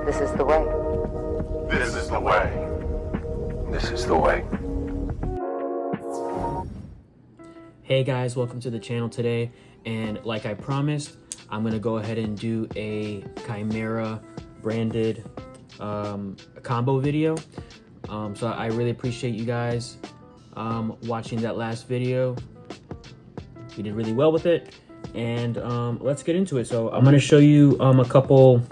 This is the way. This is the way. This is the way. Hey guys, welcome to the channel today. And like I promised, I'm gonna go ahead and do a Chimera branded combo video. So I really appreciate you guys watching that last video. You did really well with it. And let's get into it. So I'm gonna show you a couple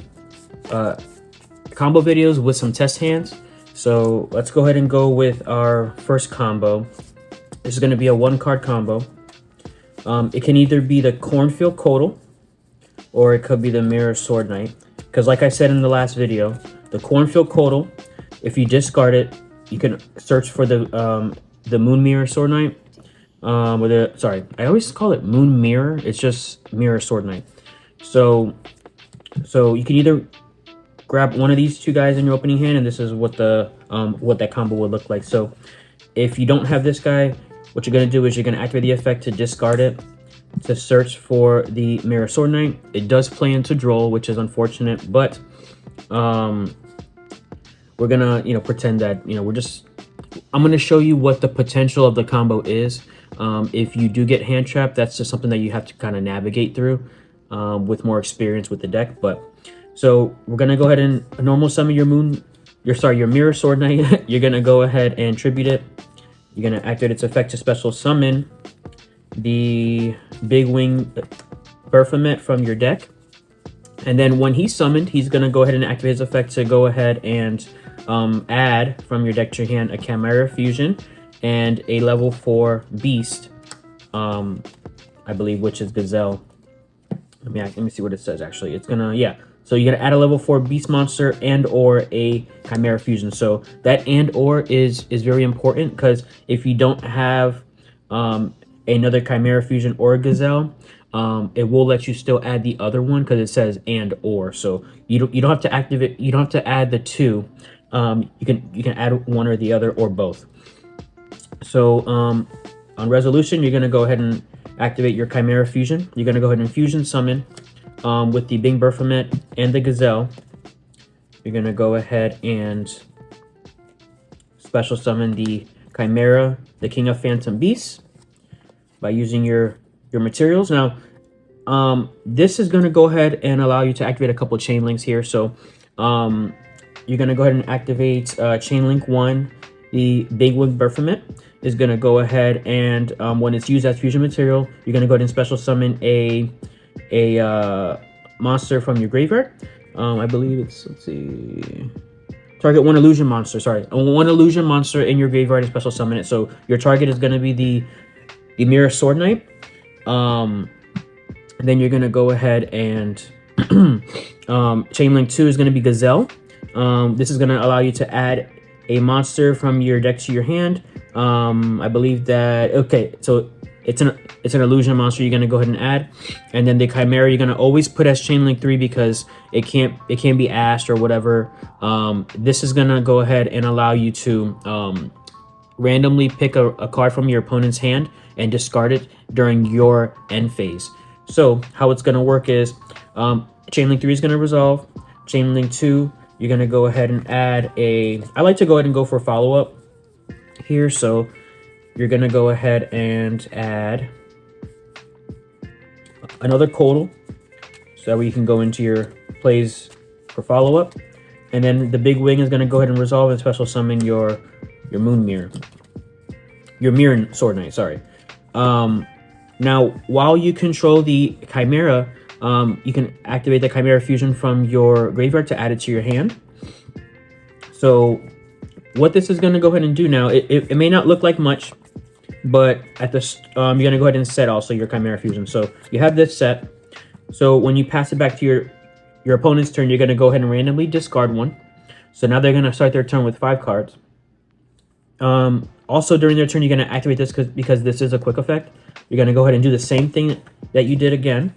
combo videos with some test hands. So let's go ahead and go with our first combo. This is going to be a 1-card combo. It can either be the Cornfield Coatl or it could be the Mirror Sword Knight. Because like I said in the last video, the Cornfield Coatl, if you discard it, you can search for the Moon Mirror Sword Knight. Sorry, I always call it Moon Mirror. It's just Mirror Sword Knight. So you can either grab one of these two guys in your opening hand, and this is what the what that combo would look like. So if you don't have this guy, what you're going to do is you're going to activate the effect to discard it to search for the Mirror Sword Knight. It does play into Droll, which is unfortunate, but we're going to, pretend that, I'm going to show you what the potential of the combo is. If you do get hand trapped, that's just something that you have to kind of navigate through with more experience with the deck. But so we're going to go ahead and normal summon your Mirror Sword Knight. You're going to go ahead and tribute it. You're going to activate its effect to special summon the Big Wing Baphomet from your deck. And then when he's summoned, he's going to go ahead and activate his effect to go ahead and add from your deck to your hand a Chimera Fusion and a level 4 Beast, I believe, which is Gazelle. Let me see what it says, actually. It's going to, yeah. So you're going to add a level 4 beast monster and or a Chimera Fusion. So that and or is very important, because if you don't have another Chimera Fusion or a Gazelle, it will let you still add the other one because it says and or. So you don't have to activate, you don't have to add the two. You can add one or the other or both. So on resolution, you're going to go ahead and activate your Chimera Fusion. You're going to go ahead and fusion summon with the Bing Baphomet and the Gazelle. You're going to go ahead and special summon the Chimera, the King of Phantom Beasts, by using your materials. Now, this is going to go ahead and allow you to activate a couple of chain links here. So you're going to go ahead and activate chain link 1. The Big Wing Baphomet is going to go ahead and when it's used as fusion material, you're going to go ahead and special summon a monster from your graveyard. I believe it's, let's see, target one illusion monster. Sorry, one illusion monster in your graveyard and special summon it. So your target is going to be the Mirror Sword Knight. Then you're going to go ahead and chain link 2 is going to be Gazelle. This is going to allow you to add a monster from your deck to your hand. I believe that, okay, so it's an illusion monster you're going to go ahead and add. And then the Chimera you're going to always put as chain link 3 because it can't be asked or whatever. This is going to go ahead and allow you to randomly pick a card from your opponent's hand and discard it during your end phase. So how it's going to work is chain link 3 is going to resolve. Chain link 2, you're going to go ahead and add I like to go ahead and go for follow-up here. So you're going to go ahead and add another Coatl, so that way you can go into your plays for follow-up. And then the Big Wing is going to go ahead and resolve and special summon your Moon Mirror. Your Mirror Sword Knight, sorry. Now, while you control the Chimera, you can activate the Chimera Fusion from your graveyard to add it to your hand. So what this is going to go ahead and do now, it may not look like much, but at this, you're going to go ahead and set also your Chimera Fusion. So you have this set. So when you pass it back to your opponent's turn, you're going to go ahead and randomly discard one. So now they're going to start their turn with 5 cards. Also during their turn, you're going to activate this because this is a quick effect. You're going to go ahead and do the same thing that you did again.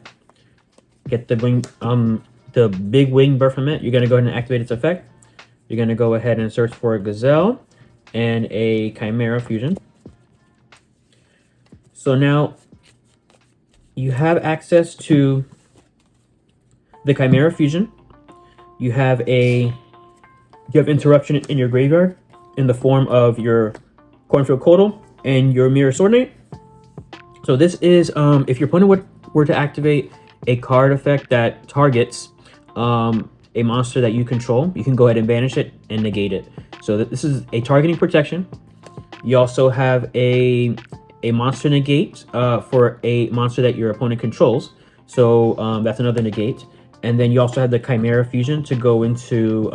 Get the Big Wing Baphomet. You're going to go ahead and activate its effect. You're going to go ahead and search for a Gazelle and a Chimera Fusion. So now you have access to the Chimera Fusion. you have interruption in your graveyard in the form of your Cornfield Coatl and your Mirror Sword Knight. So this is if your opponent were to activate a card effect that targets a monster that you control, you can go ahead and banish it and negate it. So this is a targeting protection. You also have a monster negate for a monster that your opponent controls. So that's another negate. And then you also have the Chimera fusion to go into,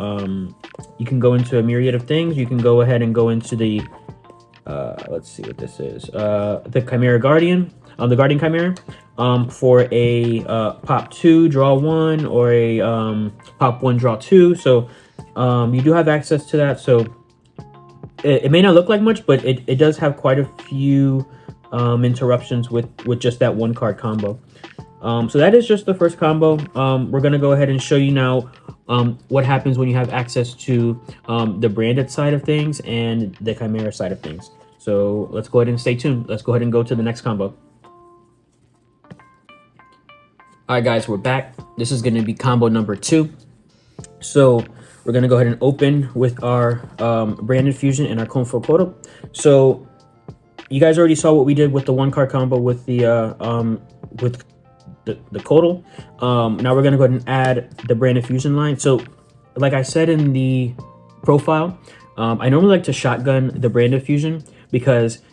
you can go into a myriad of things. You can go ahead and go into the, let's see what this is, the Chimera Guardian, the Guardian Chimera, for a pop 2, draw 1, or a pop 1, draw 2. So you do have access to that. So it may not look like much, but it does have quite a few interruptions with just that 1-card combo. So that is just the first combo. We're going to go ahead and show you now what happens when you have access to the branded side of things and the Chimera side of things. So let's go ahead and stay tuned. Let's go ahead and go to the next combo. All right, guys, we're back. This is going to be combo number 2. So we're going to go ahead and open with our branded fusion and our Cornfield Coatl. So you guys already saw what we did with the 1-card combo with the Coatl. Now we're going to go ahead and add the branded fusion line. So like I said in the profile, I normally like to shotgun the branded fusion because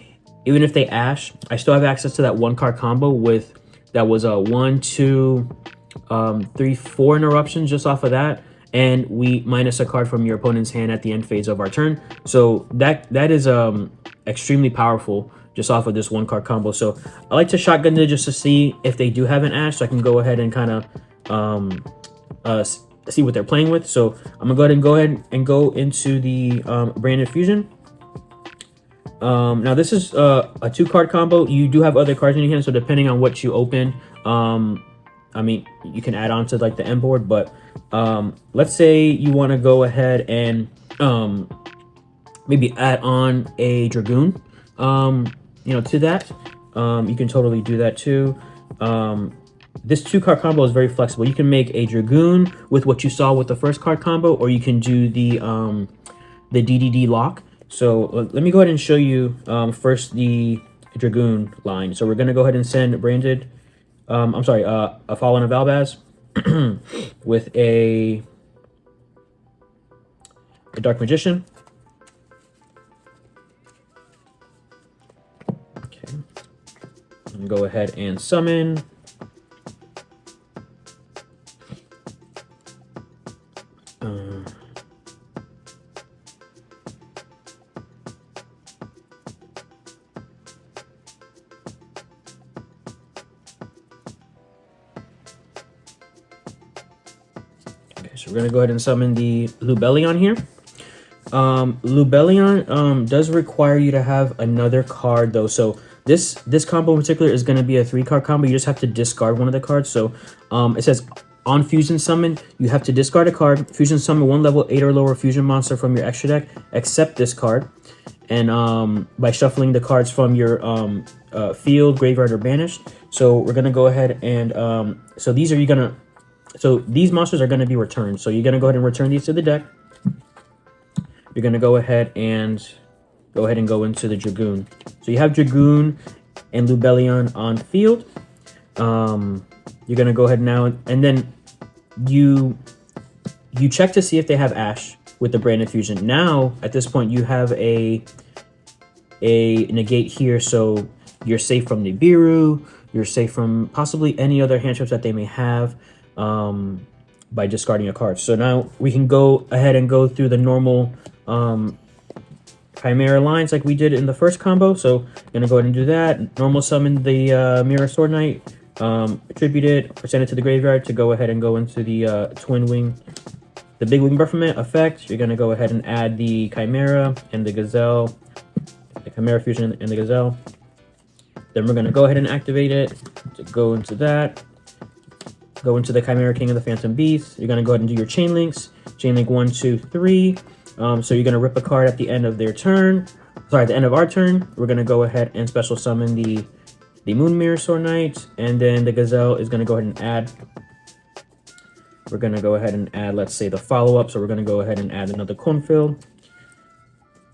even if they ash, I still have access to that 1-card combo with that was a 1, 2, 3, 4 interruptions just off of that, and we minus a card from your opponent's hand at the end phase of our turn. So that is extremely powerful just off of this 1-card combo. So I like to shotgun it just to see if they do have an ash, so I can go ahead and kind of see what they're playing with. So I'm gonna go ahead and go into the branded fusion. Now this is a 2-card combo. You do have other cards in your hand, so depending on what you open, I mean, you can add on to like the end board, but let's say you want to go ahead and maybe add on a Dragoon, you know, to that. You can totally do that too. This 2-card combo is very flexible. You can make a Dragoon with what you saw with the 1st-card combo, or you can do the DDD lock. So let me go ahead and show you first the Dragoon line. So we're going to go ahead and send branded, a Fallen of Albaz with a Dark Magician. Okay. And go ahead and summon. So we're going to go ahead and summon the Lubellion here. Lubellion does require you to have another card though. So this combo in particular is going to be a 3-card combo. You just have to discard one of the cards. So it says on fusion summon, you have to discard a card, fusion summon 1 level 8 or lower fusion monster from your extra deck, except this card. And by shuffling the cards from your field, graveyard, or banished. So we're going to go ahead and so these monsters are going to be returned. So you're going to go ahead and return these to the deck. You're going to go ahead and go into the Dragoon. So you have Dragoon and Lubellion on field. You're going to go ahead now and then you check to see if they have Ash with the branded fusion. Now at this point you have a negate here, so you're safe from Nibiru. You're safe from possibly any other hand traps that they may have. By discarding a card. So now we can go ahead and go through the normal Chimera lines like we did in the first combo. So I'm gonna go ahead and do that. Normal summon the Mirror Sword Knight, attribute it, or send it to the graveyard to go ahead and go into the Twin Wing, the Big Wing Bufferment effect. You're gonna go ahead and add the Chimera and the Gazelle, the Chimera fusion and the Gazelle. Then we're gonna go ahead and activate it to go into that. Go into the Chimera King of the Phantom Beast. You're going to go ahead and do your chain links. Chain link 1, 2, 3. So you're going to rip a card at the end of their turn. Sorry, at the end of our turn. We're going to go ahead and special summon the Moon Mirror Sword Knight. And then the Gazelle is going to go ahead and add We're going to go ahead and add, let's say, the follow-up. So we're going to go ahead and add another cornfield.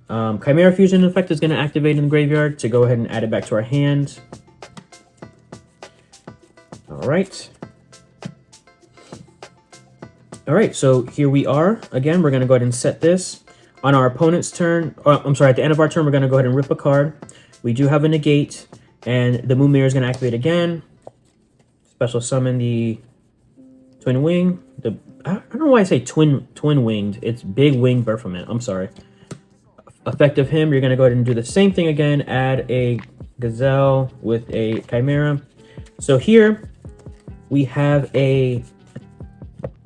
Chimera Fusion effect is going to activate in the graveyard to go ahead and add it back to our hand. All right. All right, so here we are. Again, we're going to go ahead and set this. On our opponent's turn, I'm sorry, at the end of our turn, we're going to go ahead and rip a card. We do have a negate, and the Moon Mirror is going to activate again. Special summon the Twin Wing. I don't know why I say twin winged. It's Big Wing Berfament. I'm sorry. Effect of him, you're going to go ahead and do the same thing again. Add a Gazelle with a Chimera. So here we have a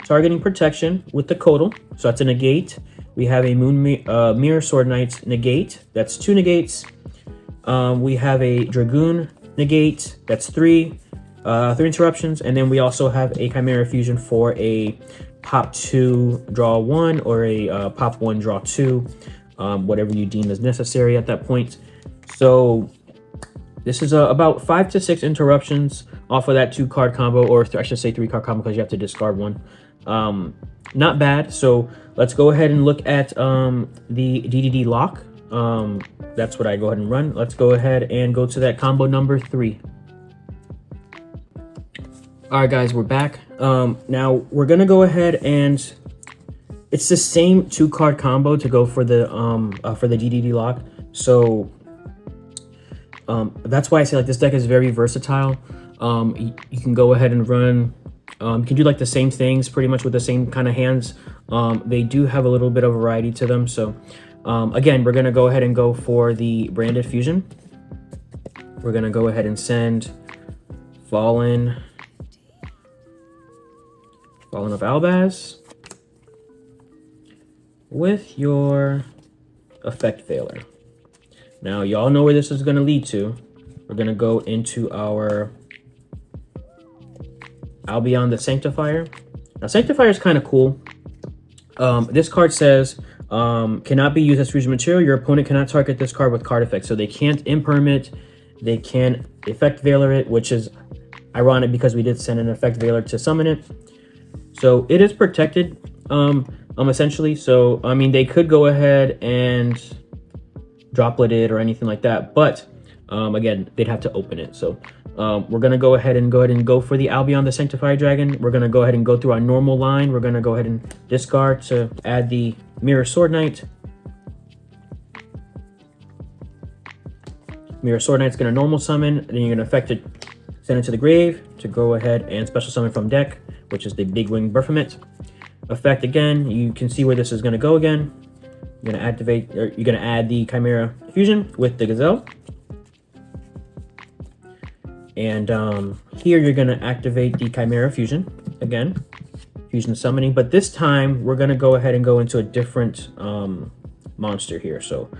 targeting protection with the Codal. So that's a negate. We have a Mirror Sword Knight negate. That's 2 negates. We have a Dragoon negate. That's 3 interruptions. And then we also have a Chimera Fusion for a pop 2, draw 1, or a pop 1, draw 2. Whatever you deem as necessary at that point. So this is about 5 to 6 interruptions off of that 2-card combo, or I should say 3-card combo because you have to discard 1. Not bad. So let's go ahead and look at the DDD lock. That's what I go ahead and run. Let's go ahead and go to that combo number 3. All right, guys, we're back. Now we're gonna go ahead and it's the same 2-card combo to go for the DDD lock. So that's why I say like this deck is very versatile. You can go ahead and run. You can do like the same things pretty much with the same kind of hands. They do have a little bit of variety to them. So again, we're gonna go ahead and go for the Branded Fusion. We're gonna go ahead and send Fallen of Albaz with your Effect Veiler. Now, y'all know where this is going to lead to. We're going to go into our Albion the Sanctifier. Now, Sanctifier is kind of cool. This card says, cannot be used as fusion material. Your opponent cannot target this card with card effects. So they can't imperm it. They can't Effect Veiler it, which is ironic because we did send an Effect Veiler to summon it. So it is protected, essentially. So, I mean, they could go ahead and droplet it or anything like that. But, again, they'd have to open it. So, we're going to go ahead and go for the Albion the Sanctified Dragon. We're going to go ahead and go through our normal line. We're going to go ahead and discard to add the Mirror Sword Knight. Mirror Sword Knight's going to normal summon. Then you're going to effect it, send it to the grave to go ahead and special summon from deck, which is the Big Wing Berfament. Effect again, you can see where this is going to go again. You're going to activate, or you're going to add the Chimera Fusion with the Gazelle. And here you're going to activate the Chimera Fusion again, Fusion Summoning. But this time we're going to go ahead and go into a different monster here. So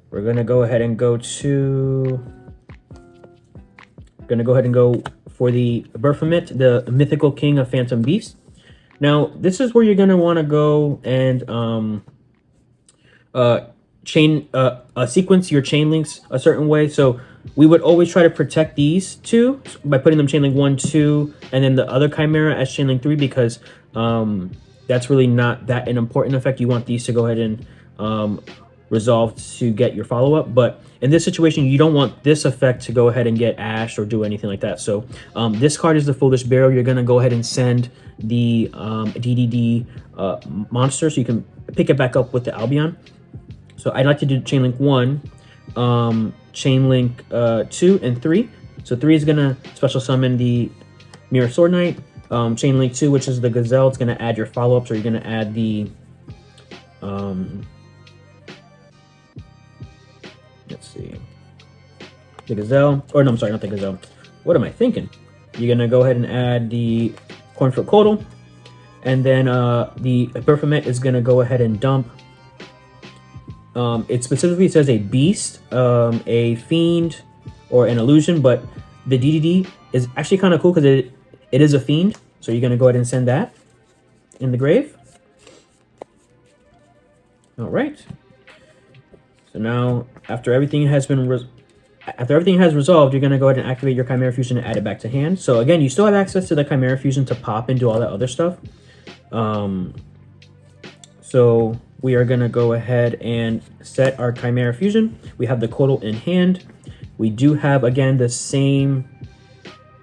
we're going to go ahead and go for the Berfament, the Mythical King of Phantom Beast. Now, this is where you're going to want to go and sequence your chain links a certain way. So we would always try to protect these two by putting them chain link 1, 2, and then the other Chimera as chain link 3, because that's really not that an important effect. You want these to go ahead and resolve to get your follow-up. But in this situation, you don't want this effect to go ahead and get ashed or do anything like that. So this card is the Foolish Barrow. You're going to go ahead and send the DDD monster so you can pick it back up with the Albion. So I'd like to do chain link 1, chain link 2, and 3. So 3 is going to special summon the Mirror Sword Knight. Chain link 2, which is the Gazelle, it's going to add your follow-up. So you're going to add the let's see, the Gazelle, or no, I'm sorry, not the Gazelle. What am I thinking? You're gonna go ahead and add the Cornfield Codal, and then the Berfament is gonna go ahead and dump. It specifically says a beast, a fiend, or an illusion, but the DDD is actually kind of cool because it is a fiend. So you're gonna go ahead and send that in the grave. All right. So now, after everything has resolved, you're going to go ahead and activate your Chimera Fusion and add it back to hand. So again, you still have access to the Chimera Fusion to pop and do all that other stuff. So we are gonna go ahead and set our Chimera Fusion. We have the Kotal in hand. We do have, again, the same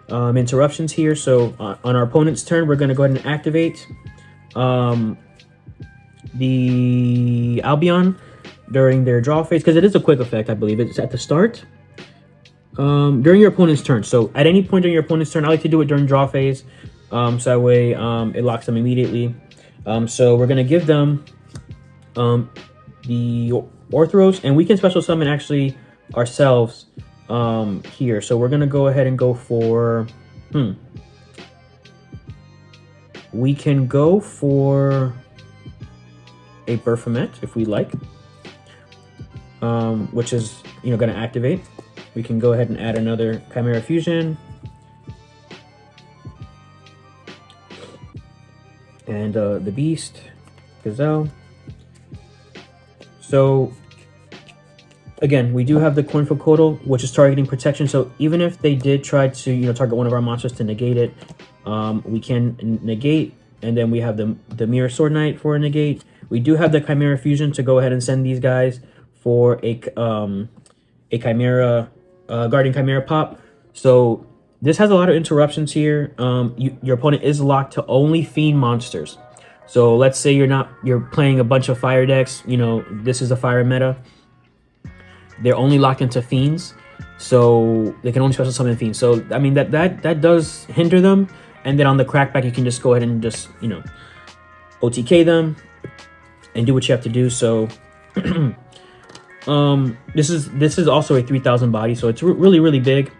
interruptions here. So on our opponent's turn, we're gonna go ahead and activate the Albion during their draw phase, because it is a quick effect, I believe. It's at the start. During your opponent's turn. So at any point during your opponent's turn, I like to do it during draw phase. So that way it locks them immediately. So we're gonna give them the Orthros, and we can special summon actually ourselves here. So we're gonna go ahead and go for we can go for a Berfomet if we like, which is, you know, gonna activate. We can go ahead and add another Chimera Fusion. And the Beast, Gazelle. So again, we do have the Cornfield Kotal, which is targeting protection. So even if they did try to, you know, target one of our monsters to negate it, we can negate. And then we have the Mirror Sword Knight for a negate. We do have the Chimera Fusion to go ahead and send these guys for a Chimera Guardian Chimera pop. So this has a lot of interruptions here. Your opponent is locked to only Fiend monsters. So let's say you're playing a bunch of fire decks. You know, this is a fire meta. They're only locked into Fiends, so they can only special summon Fiends. So I mean that does hinder them. And then on the crackback, you can just go ahead and just, you know, OTK them and do what you have to do. So this is also a 3,000 body, so it's really big.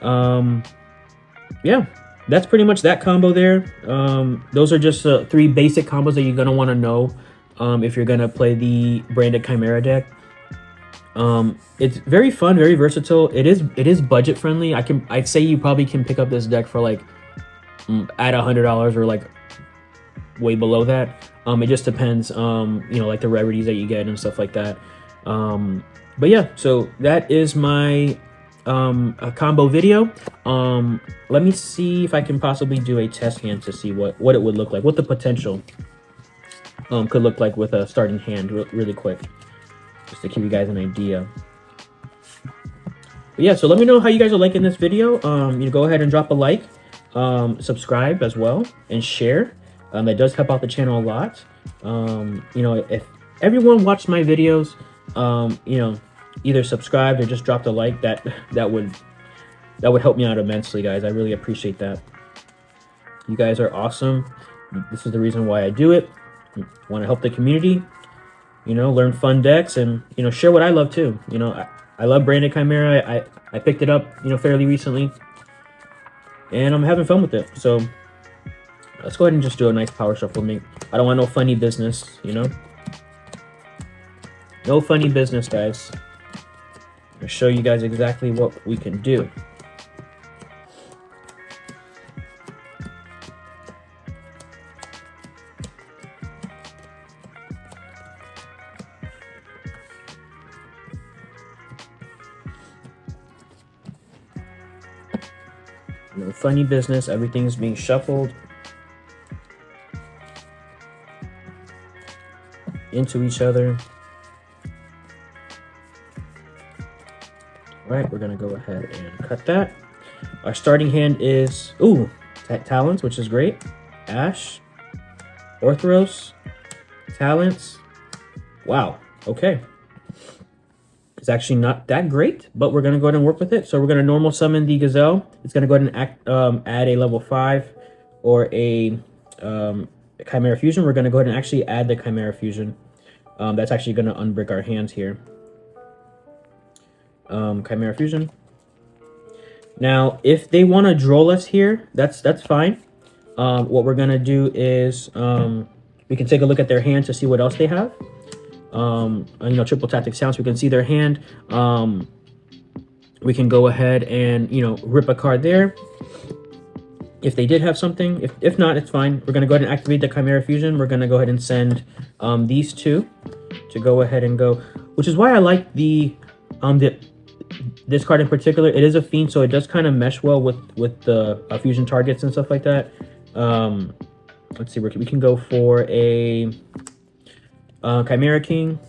Yeah, that's pretty much that combo there. Those are just 3 basic combos that you're gonna want to know if you're gonna play the branded Chimera deck. It's very fun, very versatile. It is budget friendly. I'd say you probably can pick up this deck for like at $100 or like way below that. It just depends, you know, like the rarities that you get and stuff like that. But yeah, so that is my a combo video. Let me see if I can possibly do a test hand to see what it would look like, what the potential could look like with a starting hand really quick, just to give you guys an idea. But yeah, so let me know how you guys are liking this video. You know, go ahead and drop a like, subscribe as well, and share. That does help out the channel a lot. You know, if everyone watched my videos, you know, either subscribed or just dropped a like, that would help me out immensely, guys. I really appreciate that. You guys are awesome. This is the reason why I do it. I want to help the community, you know, learn fun decks, and, you know, share what I love too. You know, I love branded Chimera. I picked it up, you know, fairly recently, and I'm having fun with it. So let's go ahead and just do a nice power shuffle. I don't want no funny business, you know. No funny business, guys. I'll show you guys exactly what we can do. No funny business. Everything is being shuffled into each other. All right, we're gonna go ahead and cut that. Our starting hand is Talons, which is great. Ash, Orthros, Talents. Wow. Okay. It's actually not that great, but we're gonna go ahead and work with it. So we're gonna normal summon the Gazelle. It's gonna go ahead and add a level 5 or a Chimera Fusion. We're gonna go ahead and actually add the Chimera Fusion. That's actually gonna unbrick our hands here. Chimera Fusion. Now, if they want to droll us here, that's fine. What we're gonna do is we can take a look at their hand to see what else they have. You know, triple tactic sounds. We can see their hand. We can go ahead and, you know, rip a card there if they did have something. If not, it's fine. We're gonna go ahead and activate the Chimera Fusion. We're gonna go ahead and send these two to go ahead and go, which is why I like this card in particular. It is a Fiend, so it does kind of mesh well with the fusion targets and stuff like that. let's see, we can go for a Chimera King.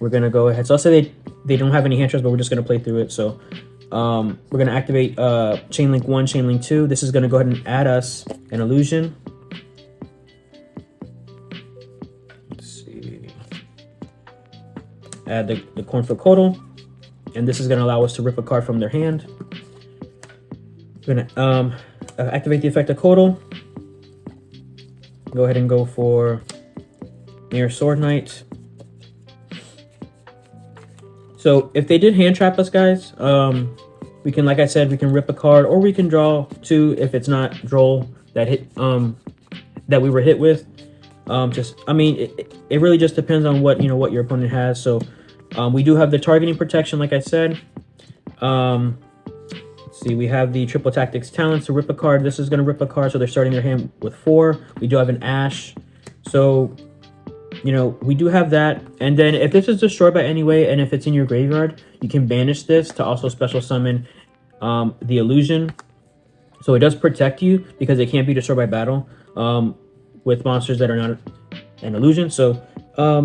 We're gonna go ahead. So I'll say they don't have any hand traps, but we're just gonna play through it. So we're gonna activate Chain Link 1, Chain Link 2. This is gonna go ahead and add us an illusion. Let's see. Add the Cornfield Codal, and this is gonna allow us to rip a card from their hand. We're gonna activate the effect of Codal. Go ahead and go for Mirror Sword Knight. So if they did hand trap us, guys, we can, like I said, we can rip a card, or we can draw 2 if it's not Droll that hit that we were hit with. I mean, it really just depends on what what your opponent has. So we do have the targeting protection, like I said. Let's see, we have the Triple Tactics Talents to rip a card. This is going to rip a card, so they're starting their hand with 4. We do have an Ash, so we do have that. And then if this is destroyed by any way, and if it's in your graveyard, you can banish this to also special summon the illusion. So it does protect you because it can't be destroyed by battle with monsters that are not an illusion. So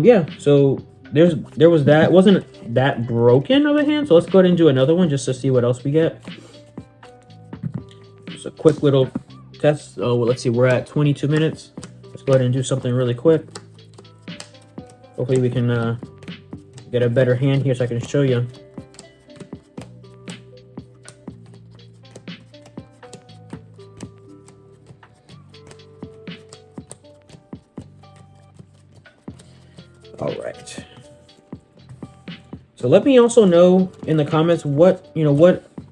yeah, so there was that. It wasn't that broken of a hand. So let's go ahead and do another one just to see what else we get. Just a quick little test. Oh, well, let's see, we're at 22 minutes. Let's go ahead and do something really quick. Hopefully we can get a better hand here so I can show you. All right. So let me also know in the comments what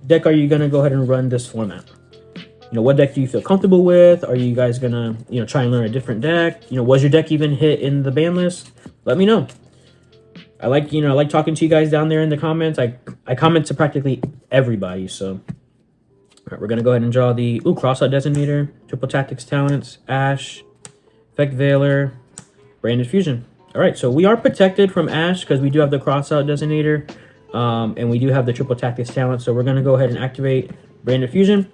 deck are you gonna go ahead and run this format. What deck do you feel comfortable with? Are you guys gonna try and learn a different deck? Was your deck even hit in the ban list? Let me know. I like talking to you guys down there in the comments. I comment to practically everybody. So all right, we're gonna go ahead and draw the Crossout Designator, Triple Tactics Talents, Ash, Effect Veiler, Branded Fusion. All right, so we are protected from Ash because we do have the Crossout Designator, and we do have the Triple Tactics Talent. So we're gonna go ahead and activate Branded Fusion.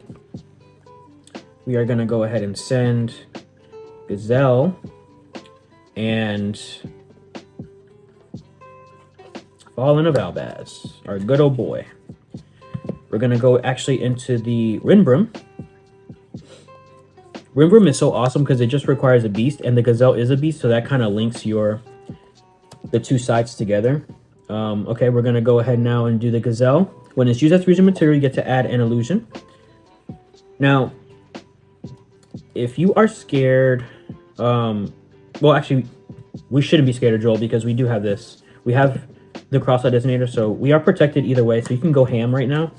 We are gonna go ahead and send Gazelle and Fallen of Albaz, our good old boy. We're gonna go actually into the Rinbrim. Rinbrim is so awesome because it just requires a beast, and the Gazelle is a beast, so that kind of links the 2 sides together. Okay, we're gonna go ahead now and do the Gazelle. When it's used as fusion material, you get to add an illusion. Now, if you are scared, well, actually, we shouldn't be scared of Joel because we do have this. We have the Crossout Designator, so we are protected either way. So you can go ham right now.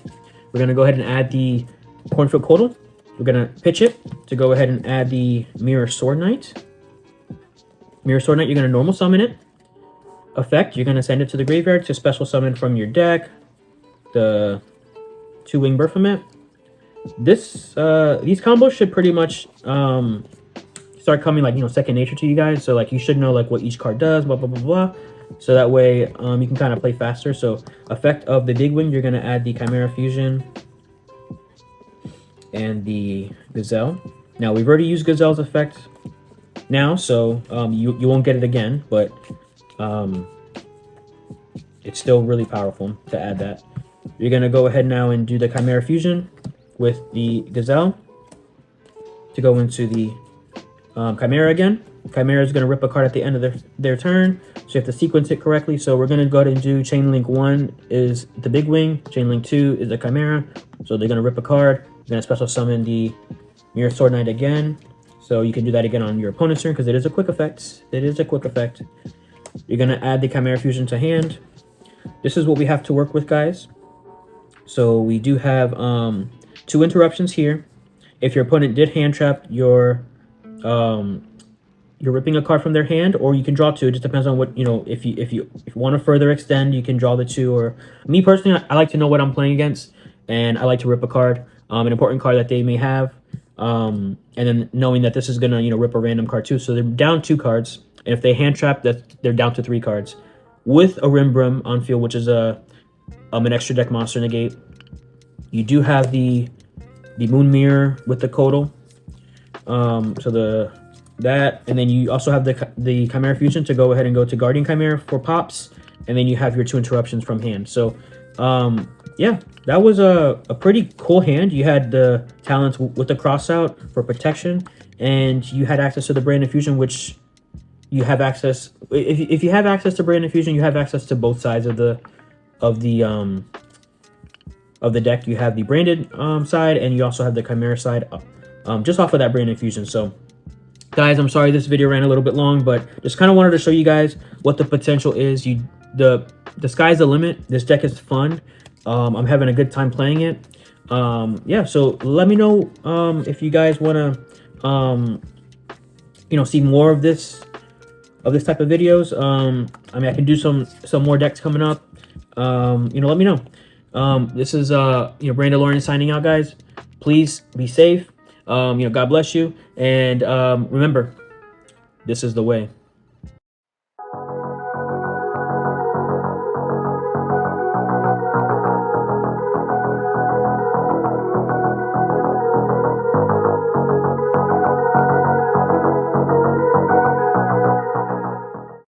We're going to go ahead and add the Cornfield Codal. We're going to pitch it to go ahead and add the Mirror Sword Knight. Mirror Sword Knight, you're going to normal summon it. Effect, you're going to send it to the graveyard to special summon from your deck the 2-Wing Baphomet. These combos should pretty much start coming like second nature to you guys. So like you should know like what each card does, blah blah blah blah. So that way you can kind of play faster. So effect of the Big Wing, you're gonna add the Chimera Fusion and the Gazelle. Now we've already used Gazelle's effect now, so you won't get it again, but it's still really powerful to add that. You're gonna go ahead now and do the Chimera Fusion with the Gazelle to go into the Chimera again. Chimera is going to rip a card at the end of their turn, so you have to sequence it correctly. So we're going to go ahead and do Chain Link 1 is the Big Wing, Chain Link 2 is the Chimera. So they're going to rip a card. You're going to special summon the Mirror Sword Knight again. So you can do that again on your opponent's turn because it is a quick effect. It is a quick effect. You're going to add the Chimera Fusion to hand. This is what we have to work with, guys. So we do have 2 interruptions here. If your opponent did hand trap, you're ripping a card from their hand, or you can draw 2. It just depends on what if you want to further extend, you can draw the 2. Or me personally, I like to know what I'm playing against, and I like to rip a card, an important card that they may have, and then knowing that this is gonna rip a random card too. So they're down 2 cards, and if they hand trap, they're down to 3 cards with a Rinbrim on field, which is an extra deck monster negate. You do have the Moon Mirror with the Codal. So that, and then you also have the Chimera Fusion to go ahead and go to Guardian Chimera for pops, and then you have your 2 interruptions from hand. So yeah, that was a pretty cool hand. You had the talents with the cross out for protection, and you had access to the Branded Fusion, which you have access. If you have access to Branded Fusion, you have access to both sides of the deck. You have the branded side, and you also have the Chimera side, just off of that Branded Fusion. So guys, I'm sorry this video ran a little bit long, but just kind of wanted to show you guys what the potential is. The sky's the limit. This deck is fun. I'm having a good time playing it. Yeah, so let me know if you guys want to see more of this type of videos. I mean, I can do some more decks coming up. Let me know. This is Brandon Lauren signing out, guys. Please be safe. God bless you, and remember, this is the way.